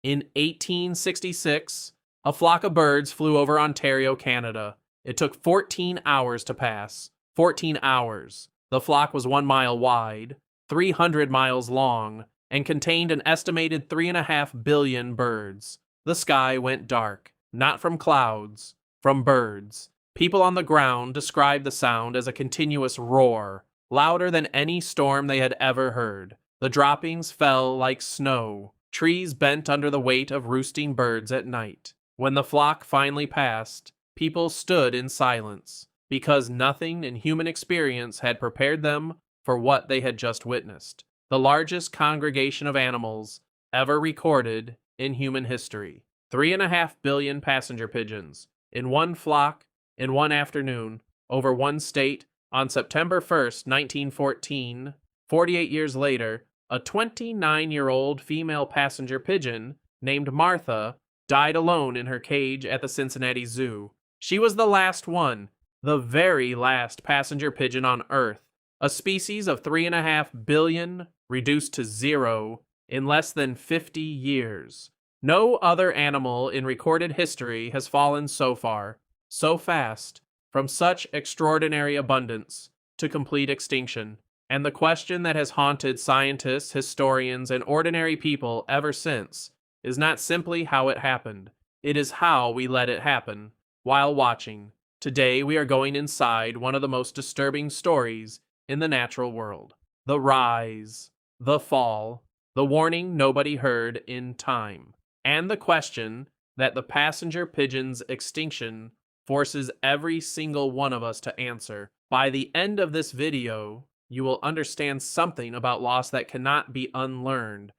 In 1866, a flock of birds flew over Ontario, Canada. It took 14 hours to pass. 14 hours. The flock was 1 mile wide, 300 miles long, and contained an estimated 3.5 billion birds. The sky went dark, not from clouds, from birds. People on the ground described the sound as a continuous roar, louder than any storm they had ever heard. The droppings fell like snow. Trees bent under the weight of roosting birds at night. When the flock finally passed, people stood in silence, because nothing in human experience had prepared them for what they had just witnessed. The largest congregation of animals ever recorded in human history. 3.5 billion passenger pigeons in one flock in one afternoon over one state on September 1st, 1914. 48 years later, a 29-year-old female passenger pigeon named Martha died alone in her cage at the Cincinnati Zoo. She was the last one, the very last passenger pigeon on Earth, a species of 3.5 billion reduced to zero in less than 50 years. No other animal in recorded history has fallen so far, so fast, from such extraordinary abundance to complete extinction. And the question that has haunted scientists, historians, and ordinary people ever since is not simply how it happened. It is how we let it happen while watching. Today we are going inside one of the most disturbing stories in the natural world. The rise, the fall, the warning nobody heard in time, and the question that the passenger pigeon's extinction forces every single one of us to answer. By the end of this video, you will understand something about loss that cannot be unlearned.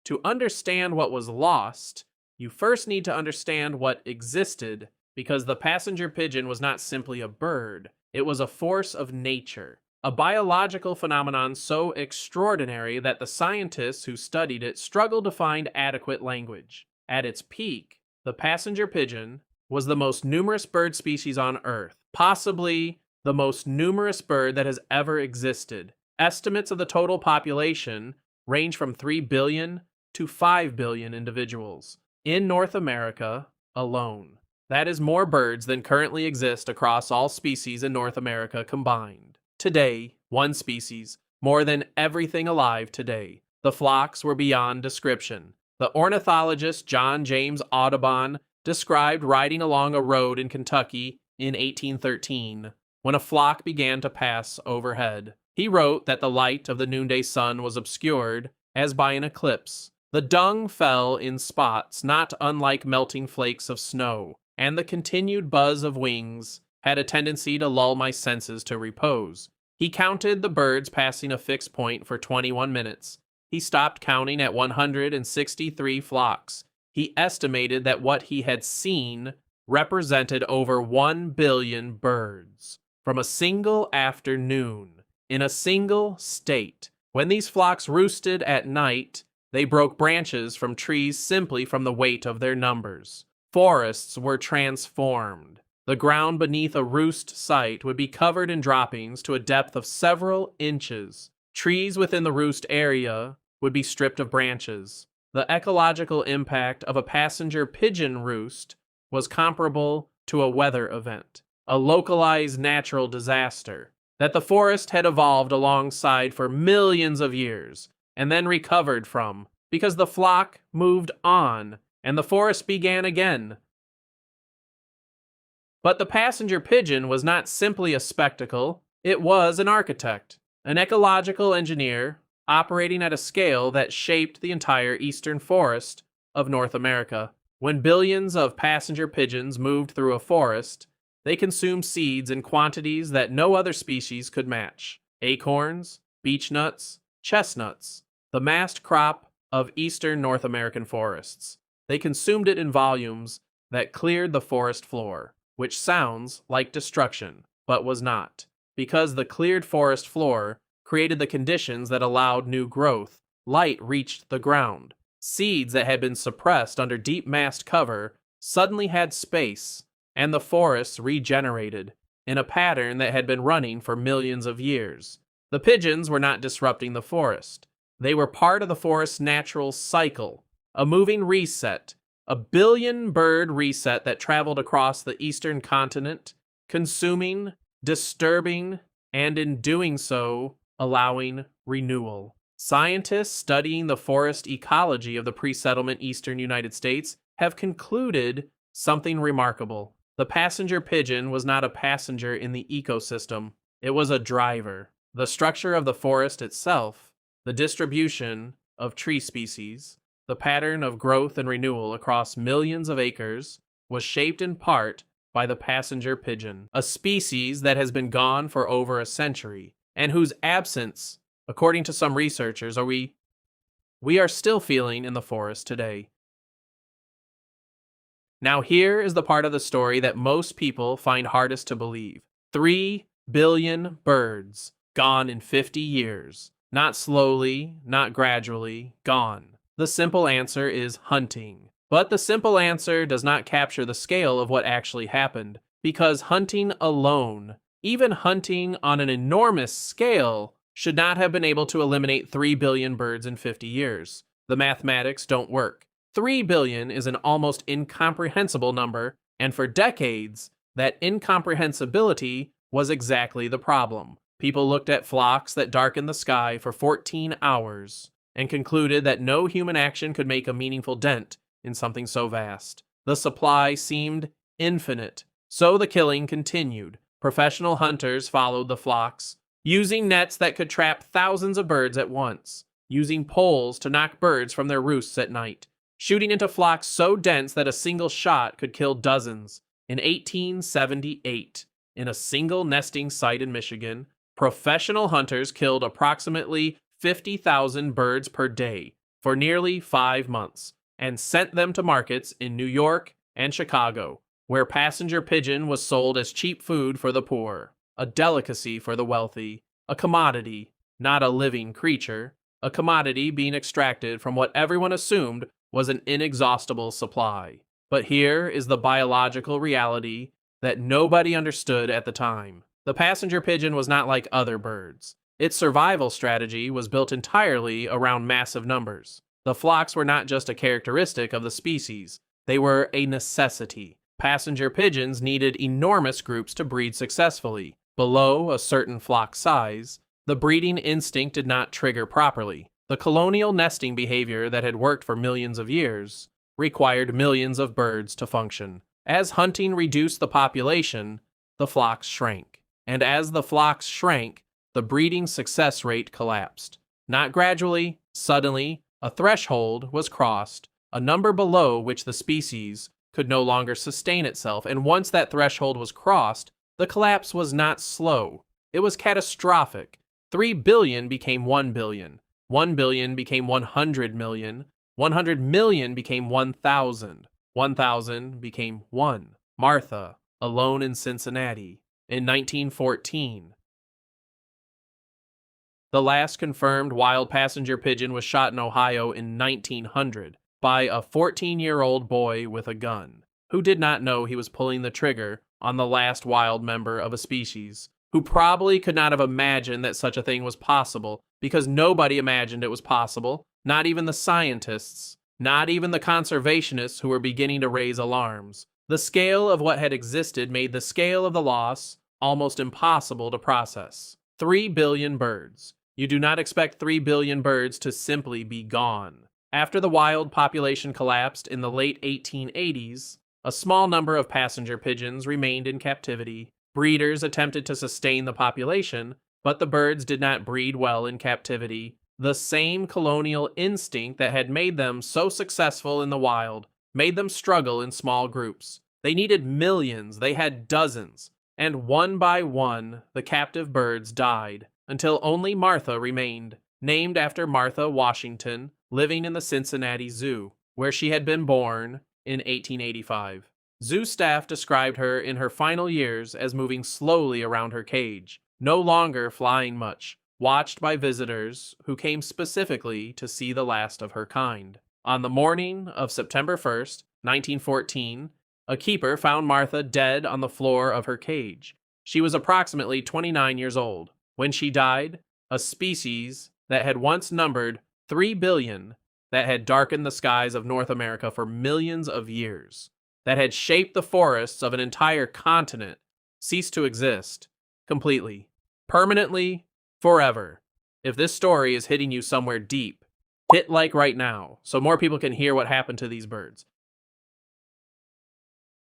To understand what was lost, you first need to understand what existed, because the passenger pigeon was not simply a bird, it was a force of nature, a biological phenomenon so extraordinary that the scientists who studied it struggled to find adequate language. At its peak, the passenger pigeon was the most numerous bird species on Earth, possibly the most numerous bird that has ever existed. Estimates of the total population range from 3 billion to 5 billion individuals in North America alone. That is more birds than currently exist across all species in North America combined. Today, one species, more than everything alive today. The flocks were beyond description. The ornithologist John James Audubon described riding along a road in Kentucky in 1813 when a flock began to pass overhead. He wrote that the light of the noonday sun was obscured as by an eclipse. The dung fell in spots not unlike melting flakes of snow, and the continued buzz of wings had a tendency to lull my senses to repose. He counted the birds passing a fixed point for 21 minutes. He stopped counting at 163 flocks. He estimated that what he had seen represented over 1 billion birds from a single afternoon in a single state. When these flocks roosted at night, they broke branches from trees simply from the weight of their numbers. Forests were transformed. The ground beneath a roost site would be covered in droppings to a depth of several inches. Trees within the roost area would be stripped of branches. The ecological impact of a passenger pigeon roost was comparable to a weather event, a localized natural disaster that the forest had evolved alongside for millions of years and then recovered from, because the flock moved on and the forest began again. But the passenger pigeon was not simply a spectacle, it was an architect, an ecological engineer operating at a scale that shaped the entire eastern forest of North America. When billions of passenger pigeons moved through a forest, they consumed seeds in quantities that no other species could match. Acorns, beechnuts, chestnuts, the mast crop of eastern North American forests. They consumed it in volumes that cleared the forest floor, which sounds like destruction, but was not, because the cleared forest floor created the conditions that allowed new growth. Light reached the ground. Seeds that had been suppressed under deep mast cover suddenly had space, and the forests regenerated in a pattern that had been running for millions of years. The pigeons were not disrupting the forest. They were part of the forest's natural cycle, a moving reset, a billion-bird reset that traveled across the eastern continent, consuming, disturbing, and in doing so, allowing renewal. Scientists studying the forest ecology of the pre-settlement eastern United States have concluded something remarkable. The passenger pigeon was not a passenger in the ecosystem, it was a driver. The structure of the forest itself, the distribution of tree species, the pattern of growth and renewal across millions of acres was shaped in part by the passenger pigeon, a species that has been gone for over a century, and whose absence, according to some researchers, we are still feeling in the forest today. Now here is the part of the story that most people find hardest to believe. 3 billion birds gone in 50 years. Not slowly, not gradually, gone. The simple answer is hunting. But the simple answer does not capture the scale of what actually happened, because hunting alone, even hunting on an enormous scale, should not have been able to eliminate 3 billion birds in 50 years. The mathematics don't work. 3 billion is an almost incomprehensible number, and for decades, that incomprehensibility was exactly the problem. People looked at flocks that darkened the sky for 14 hours and concluded that no human action could make a meaningful dent in something so vast. The supply seemed infinite, so the killing continued. Professional hunters followed the flocks, using nets that could trap thousands of birds at once, using poles to knock birds from their roosts at night, shooting into flocks so dense that a single shot could kill dozens. In 1878, in a single nesting site in Michigan, professional hunters killed approximately 50,000 birds per day for nearly 5 months and sent them to markets in New York and Chicago, where passenger pigeon was sold as cheap food for the poor, a delicacy for the wealthy, a commodity, not a living creature, a commodity being extracted from what everyone assumed was an inexhaustible supply. But here is the biological reality that nobody understood at the time. The passenger pigeon was not like other birds. Its survival strategy was built entirely around massive numbers. The flocks were not just a characteristic of the species, they were a necessity. Passenger pigeons needed enormous groups to breed successfully. Below a certain flock size, the breeding instinct did not trigger properly. The colonial nesting behavior that had worked for millions of years required millions of birds to function. As hunting reduced the population, the flocks shrank. And as the flocks shrank, the breeding success rate collapsed. Not gradually, suddenly, a threshold was crossed, a number below which the species could no longer sustain itself, and once that threshold was crossed, the collapse was not slow. It was catastrophic. 3 billion became 1 billion. 1 billion became 100 million. 100 million became 1,000. 1,000 became 1. Martha, alone in Cincinnati, in 1914. The last confirmed wild passenger pigeon was shot in Ohio in 1900 by a 14-year-old boy with a gun, who did not know he was pulling the trigger on the last wild member of a species, who probably could not have imagined that such a thing was possible, because nobody imagined it was possible, not even the scientists, not even the conservationists who were beginning to raise alarms. The scale of what had existed made the scale of the loss almost impossible to process. 3 billion birds. You do not expect 3 billion birds to simply be gone. After the wild population collapsed in the late 1880s, a small number of passenger pigeons remained in captivity. Breeders attempted to sustain the population, but the birds did not breed well in captivity. The same colonial instinct that had made them so successful in the wild made them struggle in small groups. They needed millions, they had dozens, and one by one the captive birds died, until only Martha remained, named after Martha Washington, living in the Cincinnati Zoo, where she had been born in 1885. Zoo staff described her in her final years as moving slowly around her cage, no longer flying much, watched by visitors who came specifically to see the last of her kind. On the morning of September 1st, 1914, a keeper found Martha dead on the floor of her cage. She was approximately 29 years old. When she died, a species that had once numbered 3 billion, that had darkened the skies of North America for millions of years, that had shaped the forests of an entire continent, ceased to exist completely, permanently, forever. If this story is hitting you somewhere deep, hit like right now so more people can hear what happened to these birds.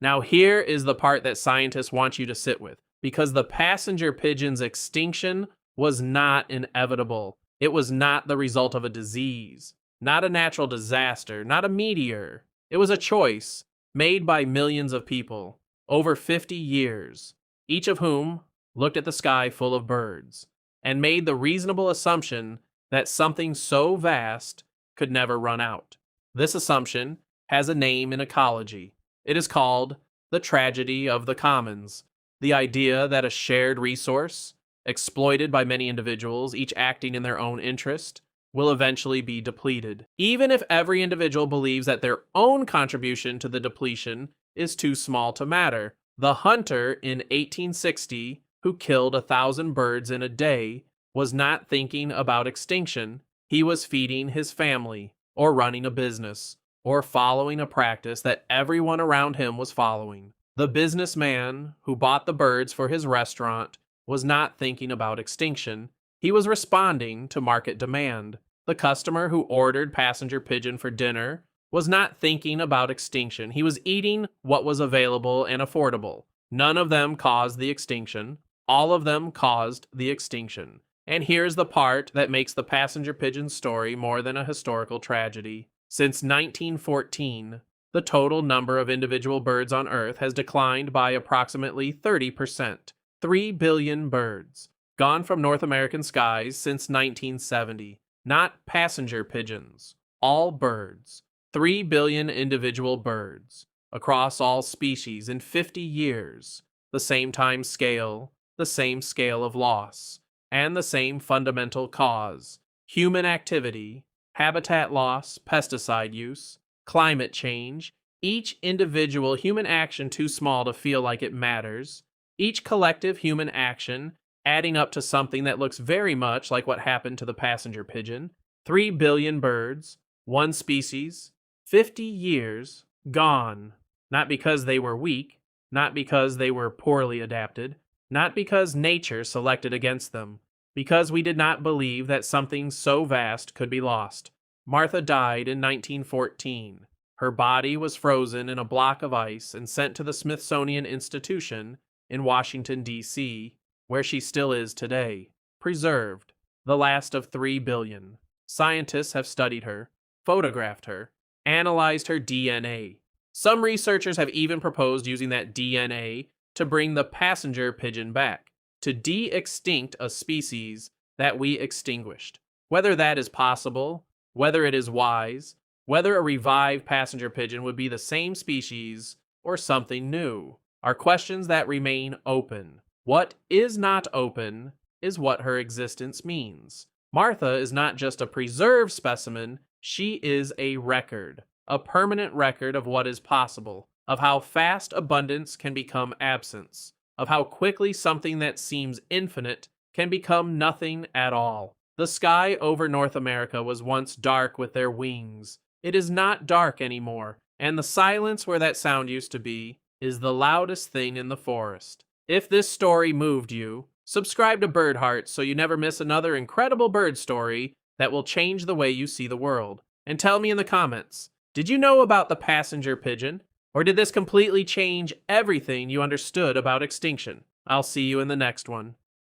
Now here is the part that scientists want you to sit with, because the passenger pigeon's extinction was not inevitable. It was not the result of a disease, not a natural disaster, not a meteor. It was a choice made by millions of people over 50 years, each of whom looked at the sky full of birds and made the reasonable assumption that something so vast could never run out. This assumption has a name in ecology. It is called the tragedy of the commons, the idea that a shared resource, exploited by many individuals, each acting in their own interest, will eventually be depleted. Even if every individual believes that their own contribution to the depletion is too small to matter, the hunter in 1860 who killed 1,000 birds in a day was not thinking about extinction. He was feeding his family, or running a business, or following a practice that everyone around him was following. The businessman who bought the birds for his restaurant was not thinking about extinction. He was responding to market demand. The customer who ordered passenger pigeon for dinner was not thinking about extinction. He was eating what was available and affordable. None of them caused the extinction. All of them caused the extinction. And here's the part that makes the passenger pigeon story more than a historical tragedy. Since 1914, the total number of individual birds on Earth has declined by approximately 30%. 3 billion birds gone from North American skies since 1970. Not passenger pigeons, all birds. 3 billion individual birds across all species in 50 years. The same time scale, the same scale of loss, and the same fundamental cause: human activity, habitat loss, pesticide use, climate change, each individual human action too small to feel like it matters, each collective human action adding up to something that looks very much like what happened to the passenger pigeon. 3 billion birds, one species, 50 years, gone. Not because they were weak, not because they were poorly adapted, not because nature selected against them, because we did not believe that something so vast could be lost. Martha died in 1914. Her body was frozen in a block of ice and sent to the Smithsonian Institution in Washington, D.C., where she still is today, preserved, the last of 3 billion. Scientists have studied her, photographed her, analyzed her DNA. Some researchers have even proposed using that DNA to bring the passenger pigeon back, to de-extinct a species that we extinguished. Whether that is possible, whether it is wise, whether a revived passenger pigeon would be the same species or something new, are questions that remain open. What is not open is what her existence means. Martha is not just a preserved specimen, she is a record, a permanent record of what is possible, of how fast abundance can become absence, of how quickly something that seems infinite can become nothing at all. The sky over North America was once dark with their wings. It is not dark anymore, and the silence where that sound used to be is the loudest thing in the forest. If this story moved you, subscribe to Birdhearts so you never miss another incredible bird story that will change the way you see the world. And tell me in the comments, did you know about the passenger pigeon? Or did this completely change everything you understood about extinction? I'll see you in the next one.